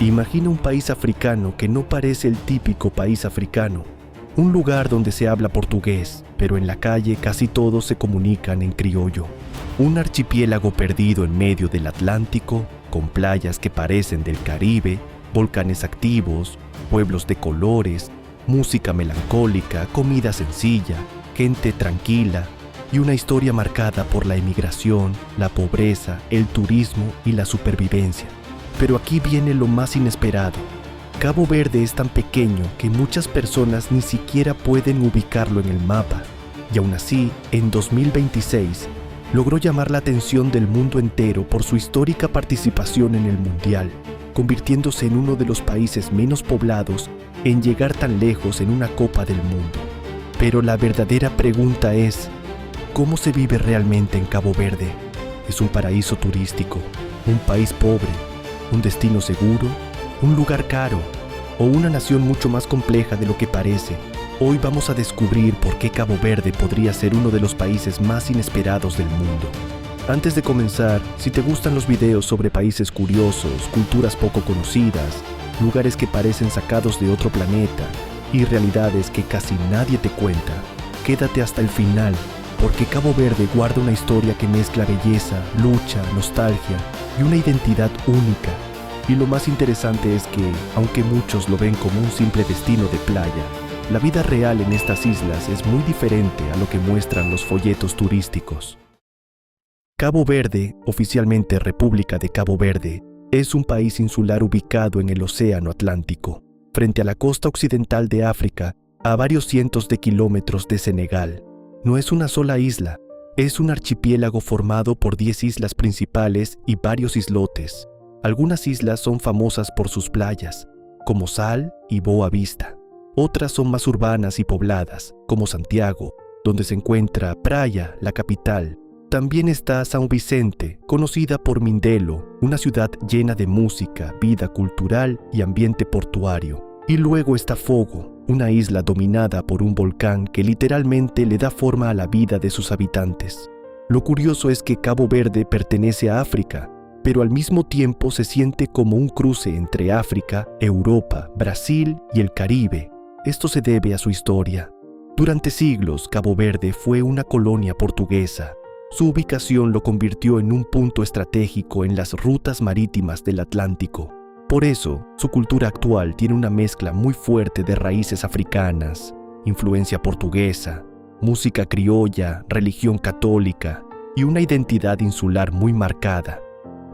Imagina un país africano que no parece el típico país africano. Un lugar donde se habla portugués, pero en la calle casi todos se comunican en criollo. Un archipiélago perdido en medio del Atlántico, con playas que parecen del Caribe, volcanes activos, pueblos de colores, música melancólica, comida sencilla, gente tranquila y una historia marcada por la emigración, la pobreza, el turismo y la supervivencia. Pero aquí viene lo más inesperado. Cabo Verde es tan pequeño que muchas personas ni siquiera pueden ubicarlo en el mapa. Y aún así, en 2026, logró llamar la atención del mundo entero por su histórica participación en el Mundial, convirtiéndose en uno de los países menos poblados en llegar tan lejos en una Copa del Mundo. Pero la verdadera pregunta es, ¿cómo se vive realmente en Cabo Verde? ¿Es un paraíso turístico, un país pobre, un destino seguro, un lugar caro o una nación mucho más compleja de lo que parece? Hoy vamos a descubrir por qué Cabo Verde podría ser uno de los países más inesperados del mundo. Antes de comenzar, si te gustan los videos sobre países curiosos, culturas poco conocidas, lugares que parecen sacados de otro planeta y realidades que casi nadie te cuenta, quédate hasta el final, porque Cabo Verde guarda una historia que mezcla belleza, lucha, nostalgia y una identidad única. Y lo más interesante es que, aunque muchos lo ven como un simple destino de playa, la vida real en estas islas es muy diferente a lo que muestran los folletos turísticos. Cabo Verde, oficialmente República de Cabo Verde, es un país insular ubicado en el Océano Atlántico, frente a la costa occidental de África, a varios cientos de kilómetros de Senegal. No es una sola isla, es un archipiélago formado por 10 islas principales y varios islotes. Algunas islas son famosas por sus playas, como Sal y Boa Vista. Otras son más urbanas y pobladas, como Santiago, donde se encuentra Praia, la capital. También está São Vicente, conocida por Mindelo, una ciudad llena de música, vida cultural y ambiente portuario. Y luego está Fogo, una isla dominada por un volcán que literalmente le da forma a la vida de sus habitantes. Lo curioso es que Cabo Verde pertenece a África, pero al mismo tiempo se siente como un cruce entre África, Europa, Brasil y el Caribe. Esto se debe a su historia. Durante siglos, Cabo Verde fue una colonia portuguesa. Su ubicación lo convirtió en un punto estratégico en las rutas marítimas del Atlántico. Por eso, su cultura actual tiene una mezcla muy fuerte de raíces africanas, influencia portuguesa, música criolla, religión católica y una identidad insular muy marcada.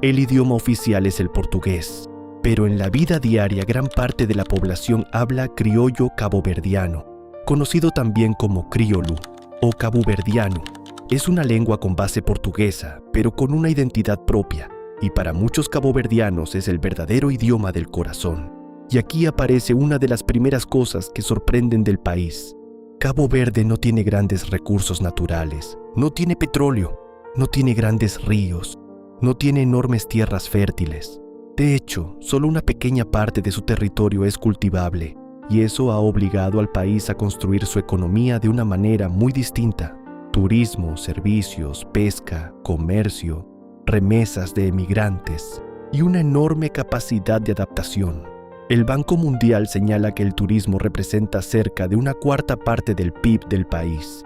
El idioma oficial es el portugués, pero en la vida diaria gran parte de la población habla criollo caboverdiano, conocido también como criollo o caboverdiano. Es una lengua con base portuguesa, pero con una identidad propia, y para muchos caboverdianos es el verdadero idioma del corazón. Y aquí aparece una de las primeras cosas que sorprenden del país. Cabo Verde no tiene grandes recursos naturales, no tiene petróleo, no tiene grandes ríos, no tiene enormes tierras fértiles. De hecho, solo una pequeña parte de su territorio es cultivable, y eso ha obligado al país a construir su economía de una manera muy distinta. Turismo, servicios, pesca, comercio, remesas de emigrantes y una enorme capacidad de adaptación. El Banco Mundial señala que el turismo representa cerca de una cuarta parte del PIB del país.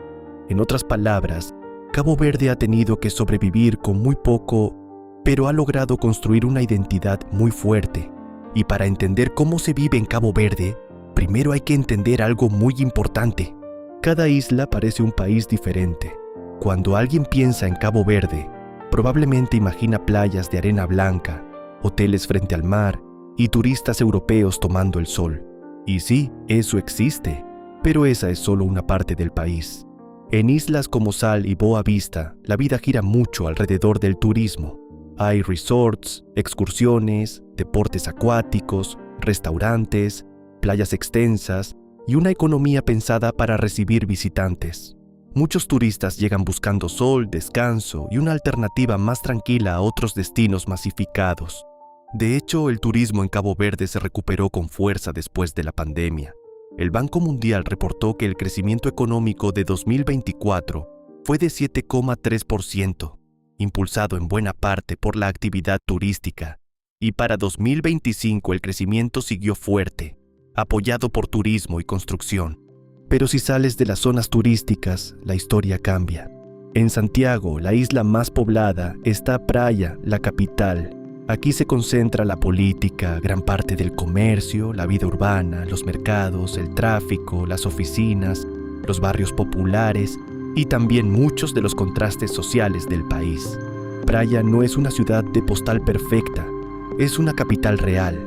En otras palabras, Cabo Verde ha tenido que sobrevivir con muy poco, pero ha logrado construir una identidad muy fuerte. Y para entender cómo se vive en Cabo Verde, primero hay que entender algo muy importante. Cada isla parece un país diferente. Cuando alguien piensa en Cabo Verde, probablemente imagina playas de arena blanca, hoteles frente al mar y turistas europeos tomando el sol. Y sí, eso existe, pero esa es solo una parte del país. En islas como Sal y Boa Vista, la vida gira mucho alrededor del turismo. Hay resorts, excursiones, deportes acuáticos, restaurantes, playas extensas y una economía pensada para recibir visitantes. Muchos turistas llegan buscando sol, descanso y una alternativa más tranquila a otros destinos masificados. De hecho, el turismo en Cabo Verde se recuperó con fuerza después de la pandemia. El Banco Mundial reportó que el crecimiento económico de 2024 fue de 7,3%, impulsado en buena parte por la actividad turística, y para 2025 el crecimiento siguió fuerte, apoyado por turismo y construcción. Pero si sales de las zonas turísticas, la historia cambia. En Santiago, la isla más poblada, está Praia, la capital. Aquí se concentra la política, gran parte del comercio, la vida urbana, los mercados, el tráfico, las oficinas, los barrios populares y también muchos de los contrastes sociales del país. Praia no es una ciudad de postal perfecta, es una capital real.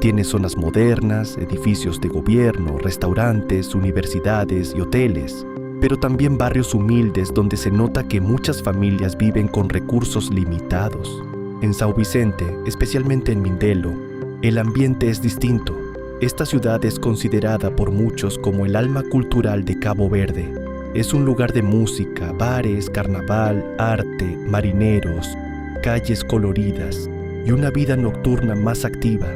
Tiene zonas modernas, edificios de gobierno, restaurantes, universidades y hoteles, pero también barrios humildes donde se nota que muchas familias viven con recursos limitados. En São Vicente, especialmente en Mindelo, el ambiente es distinto. Esta ciudad es considerada por muchos como el alma cultural de Cabo Verde. Es un lugar de música, bares, carnaval, arte, marineros, calles coloridas y una vida nocturna más activa.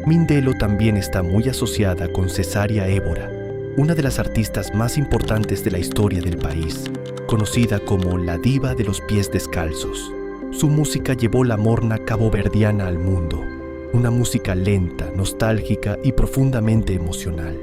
Mindelo también está muy asociada con Cesária Évora, una de las artistas más importantes de la historia del país, conocida como la diva de los pies descalzos. Su música llevó la morna caboverdiana al mundo, una música lenta, nostálgica y profundamente emocional.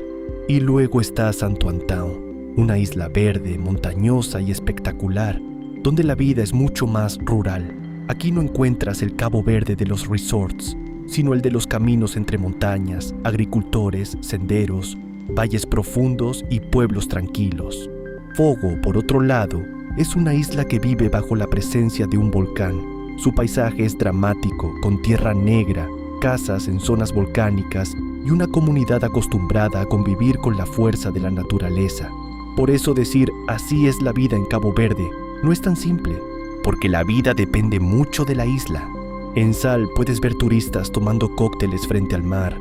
Y luego está Santo Antão, una isla verde, montañosa y espectacular, donde la vida es mucho más rural. Aquí no encuentras el Cabo Verde de los resorts, sino el de los caminos entre montañas, agricultores, senderos, valles profundos y pueblos tranquilos. Fogo, por otro lado, es una isla que vive bajo la presencia de un volcán. Su paisaje es dramático, con tierra negra, casas en zonas volcánicas y una comunidad acostumbrada a convivir con la fuerza de la naturaleza. Por eso decir así es la vida en Cabo Verde no es tan simple, porque la vida depende mucho de la isla. En Sal puedes ver turistas tomando cócteles frente al mar.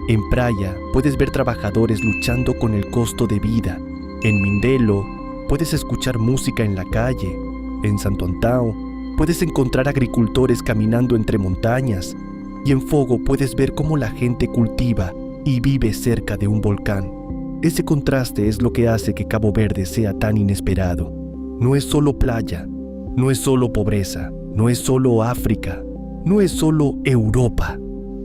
En Praia puedes ver trabajadores luchando con el costo de vida. En Mindelo puedes escuchar música en la calle. En Santo Antão puedes encontrar agricultores caminando entre montañas. Y en Fogo puedes ver cómo la gente cultiva y vive cerca de un volcán. Ese contraste es lo que hace que Cabo Verde sea tan inesperado. No es solo playa, no es solo pobreza, no es solo África, no es solo Europa.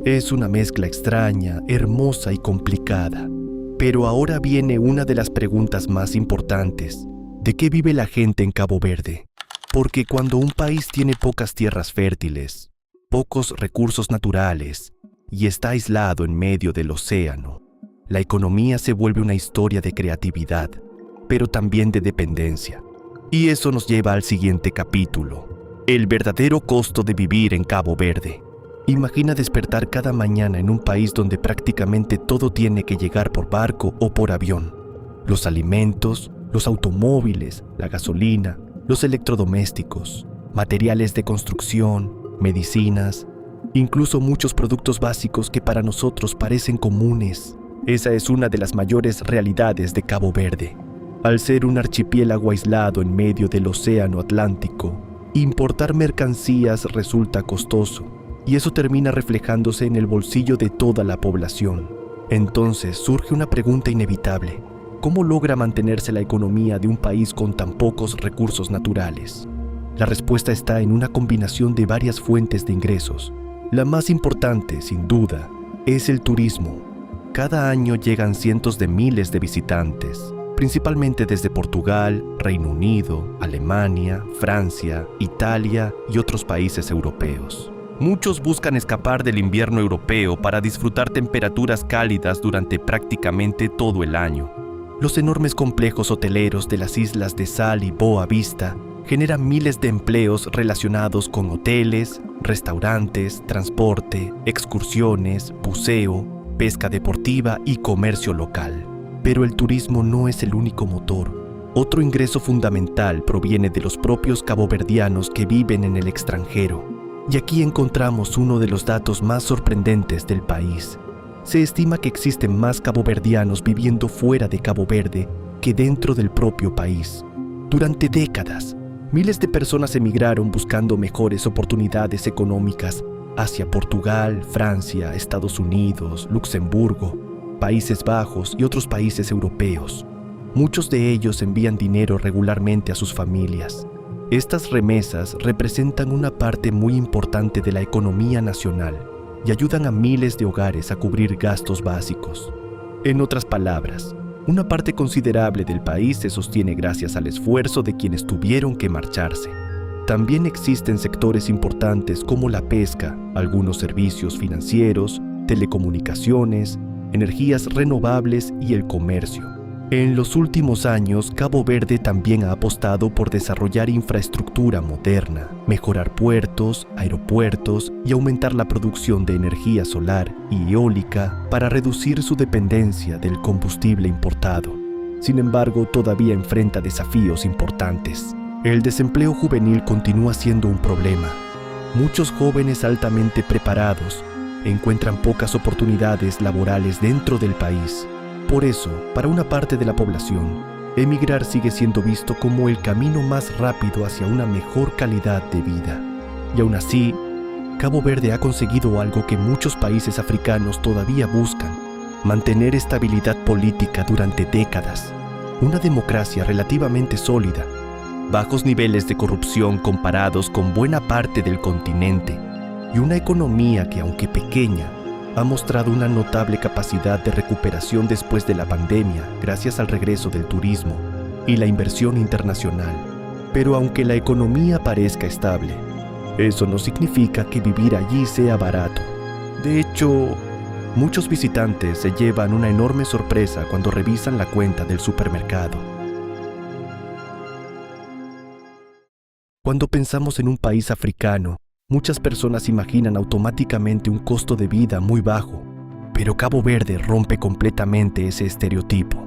Es una mezcla extraña, hermosa y complicada. Pero ahora viene una de las preguntas más importantes. ¿De qué vive la gente en Cabo Verde? Porque cuando un país tiene pocas tierras fértiles, pocos recursos naturales y está aislado en medio del océano, la economía se vuelve una historia de creatividad, pero también de dependencia. Y eso nos lleva al siguiente capítulo. El verdadero costo de vivir en Cabo Verde. Imagina despertar cada mañana en un país donde prácticamente todo tiene que llegar por barco o por avión. Los alimentos, los automóviles, la gasolina, los electrodomésticos, materiales de construcción, medicinas, incluso muchos productos básicos que para nosotros parecen comunes. Esa es una de las mayores realidades de Cabo Verde. Al ser un archipiélago aislado en medio del océano Atlántico, importar mercancías resulta costoso, y eso termina reflejándose en el bolsillo de toda la población. Entonces surge una pregunta inevitable. ¿Cómo logra mantenerse la economía de un país con tan pocos recursos naturales? La respuesta está en una combinación de varias fuentes de ingresos. La más importante, sin duda, es el turismo. Cada año llegan cientos de miles de visitantes, principalmente desde Portugal, Reino Unido, Alemania, Francia, Italia y otros países europeos. Muchos buscan escapar del invierno europeo para disfrutar temperaturas cálidas durante prácticamente todo el año. Los enormes complejos hoteleros de las islas de Sal y Boa Vista generan miles de empleos relacionados con hoteles, restaurantes, transporte, excursiones, buceo, pesca deportiva y comercio local. Pero el turismo no es el único motor. Otro ingreso fundamental proviene de los propios caboverdianos que viven en el extranjero. Y aquí encontramos uno de los datos más sorprendentes del país. Se estima que existen más caboverdianos viviendo fuera de Cabo Verde que dentro del propio país. Durante décadas, miles de personas emigraron buscando mejores oportunidades económicas hacia Portugal, Francia, Estados Unidos, Luxemburgo, Países Bajos y otros países europeos. Muchos de ellos envían dinero regularmente a sus familias. Estas remesas representan una parte muy importante de la economía nacional y ayudan a miles de hogares a cubrir gastos básicos. En otras palabras, una parte considerable del país se sostiene gracias al esfuerzo de quienes tuvieron que marcharse. También existen sectores importantes como la pesca, algunos servicios financieros, telecomunicaciones, energías renovables y el comercio. En los últimos años, Cabo Verde también ha apostado por desarrollar infraestructura moderna, mejorar puertos, aeropuertos y aumentar la producción de energía solar y eólica para reducir su dependencia del combustible importado. Sin embargo, todavía enfrenta desafíos importantes. El desempleo juvenil continúa siendo un problema. Muchos jóvenes altamente preparados encuentran pocas oportunidades laborales dentro del país. Por eso, para una parte de la población, emigrar sigue siendo visto como el camino más rápido hacia una mejor calidad de vida. Y aún así, Cabo Verde ha conseguido algo que muchos países africanos todavía buscan: mantener estabilidad política durante décadas, una democracia relativamente sólida, bajos niveles de corrupción comparados con buena parte del continente, y una economía que, aunque pequeña, ha mostrado una notable capacidad de recuperación después de la pandemia gracias al regreso del turismo y la inversión internacional. Pero aunque la economía parezca estable, eso no significa que vivir allí sea barato. De hecho, muchos visitantes se llevan una enorme sorpresa cuando revisan la cuenta del supermercado. Cuando pensamos en un país africano, muchas personas imaginan automáticamente un costo de vida muy bajo, pero Cabo Verde rompe completamente ese estereotipo.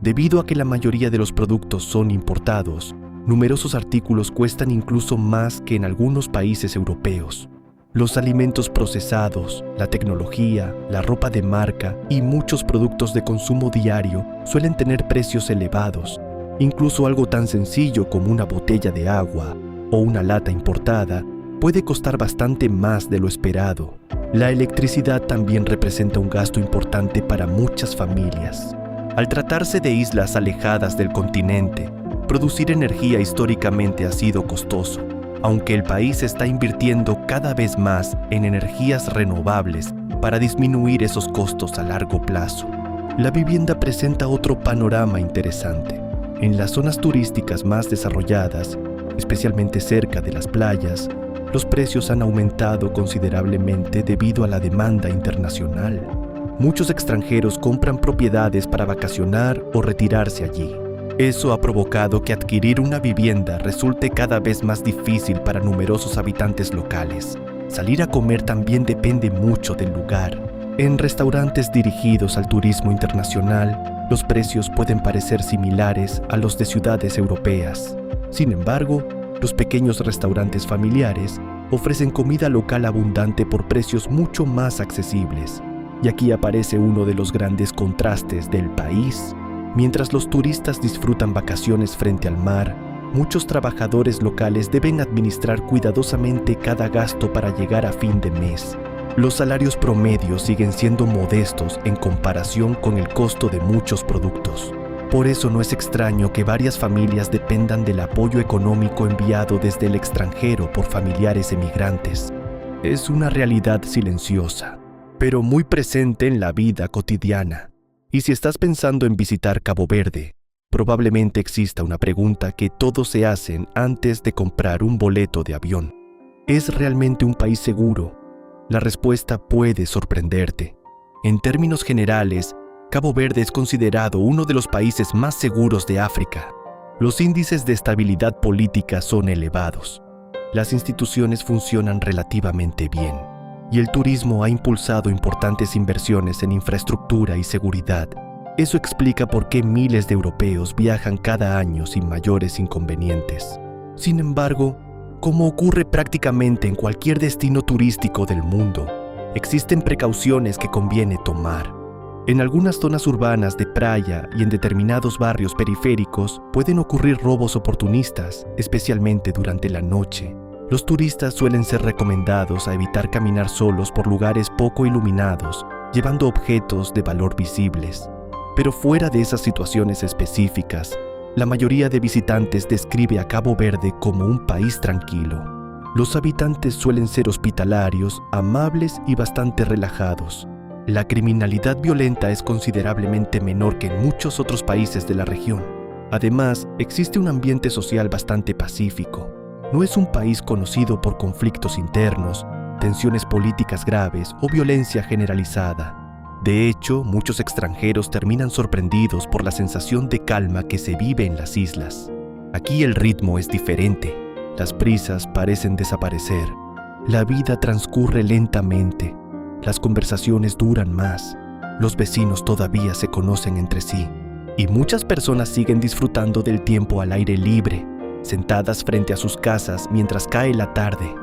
Debido a que la mayoría de los productos son importados, numerosos artículos cuestan incluso más que en algunos países europeos. Los alimentos procesados, la tecnología, la ropa de marca y muchos productos de consumo diario suelen tener precios elevados. Incluso algo tan sencillo como una botella de agua o una lata importada puede costar bastante más de lo esperado. La electricidad también representa un gasto importante para muchas familias. Al tratarse de islas alejadas del continente, producir energía históricamente ha sido costoso, aunque el país está invirtiendo cada vez más en energías renovables para disminuir esos costos a largo plazo. La vivienda presenta otro panorama interesante. En las zonas turísticas más desarrolladas, especialmente cerca de las playas, los precios han aumentado considerablemente debido a la demanda internacional. Muchos extranjeros compran propiedades para vacacionar o retirarse allí. Eso ha provocado que adquirir una vivienda resulte cada vez más difícil para numerosos habitantes locales. Salir a comer también depende mucho del lugar. En restaurantes dirigidos al turismo internacional, los precios pueden parecer similares a los de ciudades europeas. Sin embargo, los pequeños restaurantes familiares ofrecen comida local abundante por precios mucho más accesibles. Y aquí aparece uno de los grandes contrastes del país. Mientras los turistas disfrutan vacaciones frente al mar, muchos trabajadores locales deben administrar cuidadosamente cada gasto para llegar a fin de mes. Los salarios promedios siguen siendo modestos en comparación con el costo de muchos productos. Por eso no es extraño que varias familias dependan del apoyo económico enviado desde el extranjero por familiares emigrantes. Es una realidad silenciosa, pero muy presente en la vida cotidiana. Y si estás pensando en visitar Cabo Verde, probablemente exista una pregunta que todos se hacen antes de comprar un boleto de avión. ¿Es realmente un país seguro? La respuesta puede sorprenderte. En términos generales, Cabo Verde es considerado uno de los países más seguros de África. Los índices de estabilidad política son elevados. Las instituciones funcionan relativamente bien. Y el turismo ha impulsado importantes inversiones en infraestructura y seguridad. Eso explica por qué miles de europeos viajan cada año sin mayores inconvenientes. Sin embargo, como ocurre prácticamente en cualquier destino turístico del mundo, existen precauciones que conviene tomar. En algunas zonas urbanas de playa y en determinados barrios periféricos pueden ocurrir robos oportunistas, especialmente durante la noche. Los turistas suelen ser recomendados a evitar caminar solos por lugares poco iluminados, llevando objetos de valor visibles. Pero fuera de esas situaciones específicas, la mayoría de visitantes describe a Cabo Verde como un país tranquilo. Los habitantes suelen ser hospitalarios, amables y bastante relajados. La criminalidad violenta es considerablemente menor que en muchos otros países de la región. Además, existe un ambiente social bastante pacífico. No es un país conocido por conflictos internos, tensiones políticas graves o violencia generalizada. De hecho, muchos extranjeros terminan sorprendidos por la sensación de calma que se vive en las islas. Aquí el ritmo es diferente. Las prisas parecen desaparecer. La vida transcurre lentamente. Las conversaciones duran más. Los vecinos todavía se conocen entre sí. Y muchas personas siguen disfrutando del tiempo al aire libre, sentadas frente a sus casas mientras cae la tarde.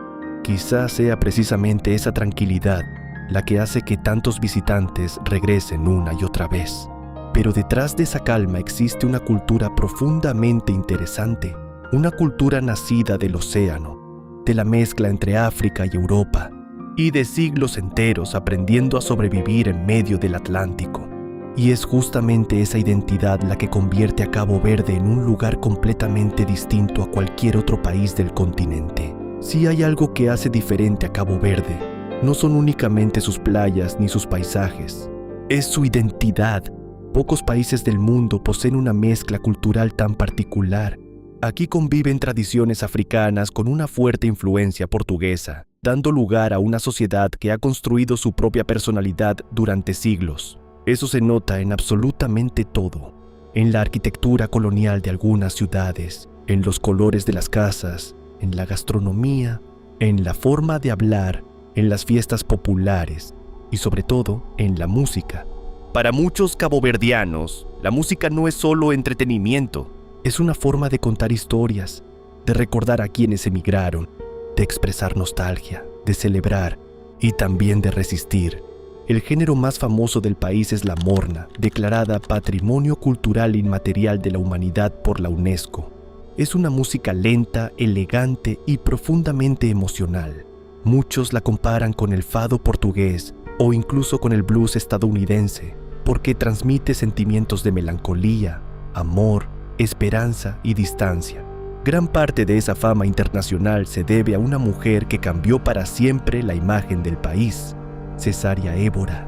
Quizás sea precisamente esa tranquilidad la que hace que tantos visitantes regresen una y otra vez. Pero detrás de esa calma existe una cultura profundamente interesante, una cultura nacida del océano, de la mezcla entre África y Europa, y de siglos enteros aprendiendo a sobrevivir en medio del Atlántico. Y es justamente esa identidad la que convierte a Cabo Verde en un lugar completamente distinto a cualquier otro país del continente. Si hay algo que hace diferente a Cabo Verde, no son únicamente sus playas ni sus paisajes, es su identidad. Pocos países del mundo poseen una mezcla cultural tan particular. Aquí conviven tradiciones africanas con una fuerte influencia portuguesa, dando lugar a una sociedad que ha construido su propia personalidad durante siglos. Eso se nota en absolutamente todo, en la arquitectura colonial de algunas ciudades, en los colores de las casas, en la gastronomía, en la forma de hablar, en las fiestas populares y sobre todo en la música. Para muchos caboverdianos, la música no es solo entretenimiento, es una forma de contar historias, de recordar a quienes emigraron, de expresar nostalgia, de celebrar y también de resistir. El género más famoso del país es la morna, declarada Patrimonio Cultural Inmaterial de la Humanidad por la UNESCO. Es una música lenta, elegante y profundamente emocional. Muchos la comparan con el fado portugués o incluso con el blues estadounidense, porque transmite sentimientos de melancolía, amor, esperanza y distancia. Gran parte de esa fama internacional se debe a una mujer que cambió para siempre la imagen del país, Cesária Évora.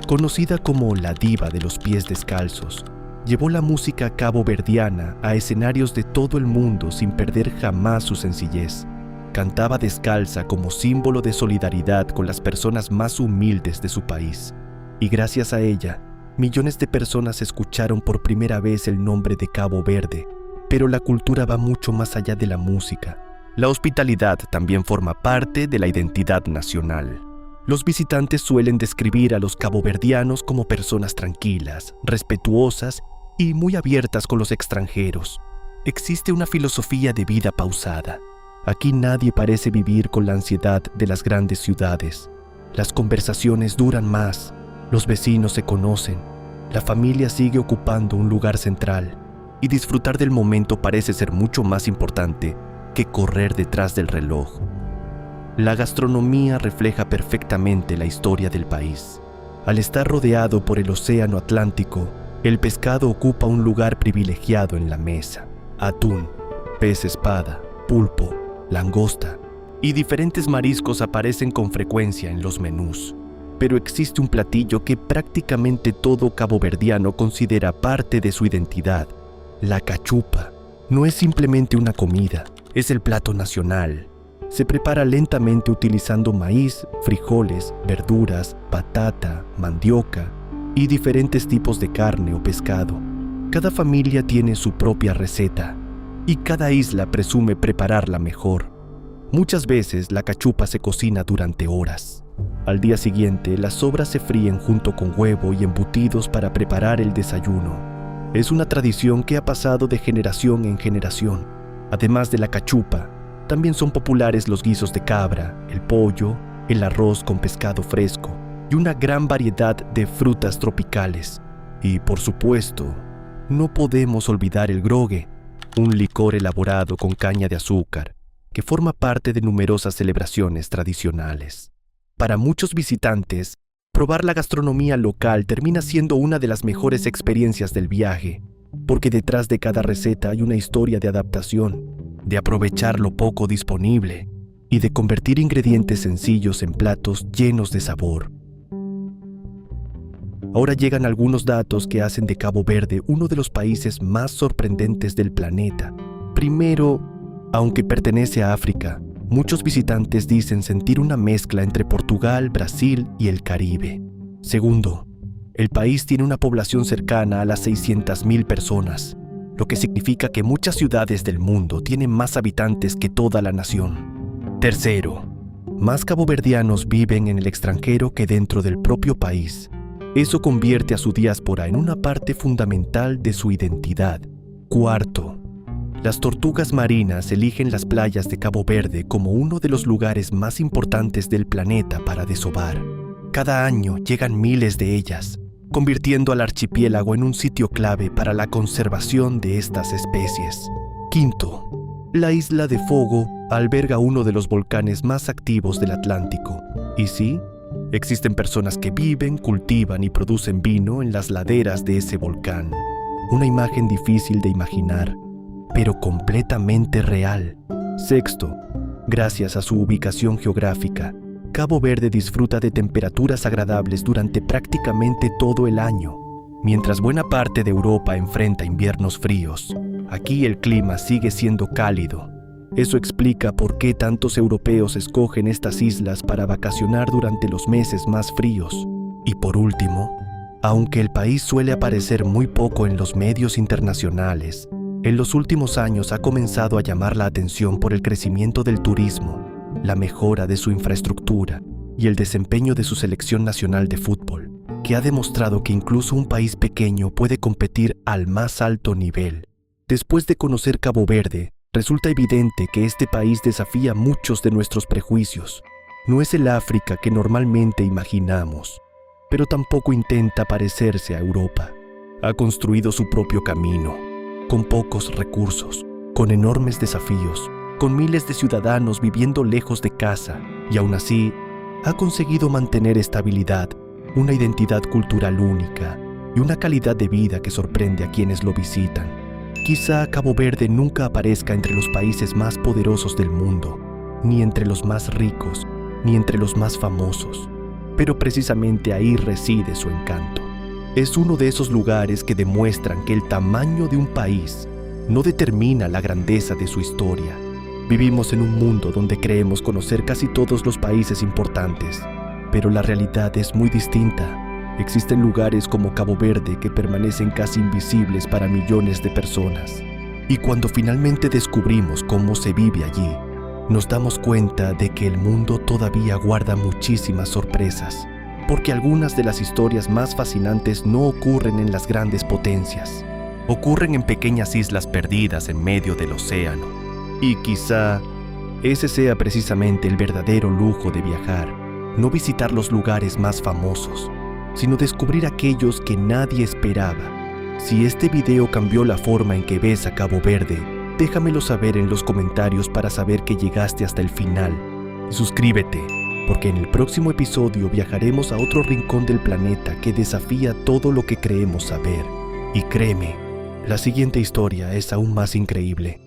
Conocida como la diva de los pies descalzos, llevó la música caboverdiana a escenarios de todo el mundo sin perder jamás su sencillez. Cantaba descalza como símbolo de solidaridad con las personas más humildes de su país. Y gracias a ella, millones de personas escucharon por primera vez el nombre de Cabo Verde. Pero la cultura va mucho más allá de la música. La hospitalidad también forma parte de la identidad nacional. Los visitantes suelen describir a los caboverdianos como personas tranquilas, respetuosas y muy abiertas con los extranjeros. Existe una filosofía de vida pausada. Aquí nadie parece vivir con la ansiedad de las grandes ciudades. Las conversaciones duran más, los vecinos se conocen, la familia sigue ocupando un lugar central y disfrutar del momento parece ser mucho más importante que correr detrás del reloj. La gastronomía refleja perfectamente la historia del país. Al estar rodeado por el océano Atlántico, el pescado ocupa un lugar privilegiado en la mesa. Atún, pez espada, pulpo, langosta y diferentes mariscos aparecen con frecuencia en los menús. Pero existe un platillo que prácticamente todo caboverdiano considera parte de su identidad. La cachupa. No es simplemente una comida, es el plato nacional. Se prepara lentamente utilizando maíz, frijoles, verduras, patata, mandioca y diferentes tipos de carne o pescado. Cada familia tiene su propia receta y cada isla presume prepararla mejor. Muchas veces la cachupa se cocina durante horas. Al día siguiente, las sobras se fríen junto con huevo y embutidos para preparar el desayuno. Es una tradición que ha pasado de generación en generación. Además de la cachupa, también son populares los guisos de cabra, el pollo, el arroz con pescado fresco y una gran variedad de frutas tropicales. Y, por supuesto, no podemos olvidar el grogue, un licor elaborado con caña de azúcar que forma parte de numerosas celebraciones tradicionales. Para muchos visitantes, probar la gastronomía local termina siendo una de las mejores experiencias del viaje, porque detrás de cada receta hay una historia de adaptación, de aprovechar lo poco disponible y de convertir ingredientes sencillos en platos llenos de sabor. Ahora llegan algunos datos que hacen de Cabo Verde uno de los países más sorprendentes del planeta. Primero, aunque pertenece a África, muchos visitantes dicen sentir una mezcla entre Portugal, Brasil y el Caribe. Segundo, el país tiene una población cercana a las 600,000 personas, lo que significa que muchas ciudades del mundo tienen más habitantes que toda la nación. Tercero, más caboverdianos viven en el extranjero que dentro del propio país. Eso convierte a su diáspora en una parte fundamental de su identidad. Cuarto, las tortugas marinas eligen las playas de Cabo Verde como uno de los lugares más importantes del planeta para desovar. Cada año llegan miles de ellas, convirtiendo al archipiélago en un sitio clave para la conservación de estas especies. Quinto, la isla de Fogo alberga uno de los volcanes más activos del Atlántico. Y sí, existen personas que viven, cultivan y producen vino en las laderas de ese volcán. Una imagen difícil de imaginar, pero completamente real. Sexto, gracias a su ubicación geográfica, Cabo Verde disfruta de temperaturas agradables durante prácticamente todo el año. Mientras buena parte de Europa enfrenta inviernos fríos, aquí el clima sigue siendo cálido. Eso explica por qué tantos europeos escogen estas islas para vacacionar durante los meses más fríos. Y por último, aunque el país suele aparecer muy poco en los medios internacionales, en los últimos años ha comenzado a llamar la atención por el crecimiento del turismo, la mejora de su infraestructura y el desempeño de su selección nacional de fútbol, que ha demostrado que incluso un país pequeño puede competir al más alto nivel. Después de conocer Cabo Verde, resulta evidente que este país desafía muchos de nuestros prejuicios. No es el África que normalmente imaginamos, pero tampoco intenta parecerse a Europa. Ha construido su propio camino, con pocos recursos, con enormes desafíos, con miles de ciudadanos viviendo lejos de casa, y aún así, ha conseguido mantener estabilidad, una identidad cultural única y una calidad de vida que sorprende a quienes lo visitan. Quizá Cabo Verde nunca aparezca entre los países más poderosos del mundo, ni entre los más ricos, ni entre los más famosos, pero precisamente ahí reside su encanto. Es uno de esos lugares que demuestran que el tamaño de un país no determina la grandeza de su historia. Vivimos en un mundo donde creemos conocer casi todos los países importantes, pero la realidad es muy distinta. Existen lugares como Cabo Verde que permanecen casi invisibles para millones de personas. Y cuando finalmente descubrimos cómo se vive allí, nos damos cuenta de que el mundo todavía guarda muchísimas sorpresas, porque algunas de las historias más fascinantes no ocurren en las grandes potencias. Ocurren en pequeñas islas perdidas en medio del océano. Y quizá ese sea precisamente el verdadero lujo de viajar, no visitar los lugares más famosos, sino descubrir aquellos que nadie esperaba. Si este video cambió la forma en que ves a Cabo Verde, déjamelo saber en los comentarios para saber que llegaste hasta el final. Y suscríbete, porque en el próximo episodio viajaremos a otro rincón del planeta que desafía todo lo que creemos saber. Y créeme, la siguiente historia es aún más increíble.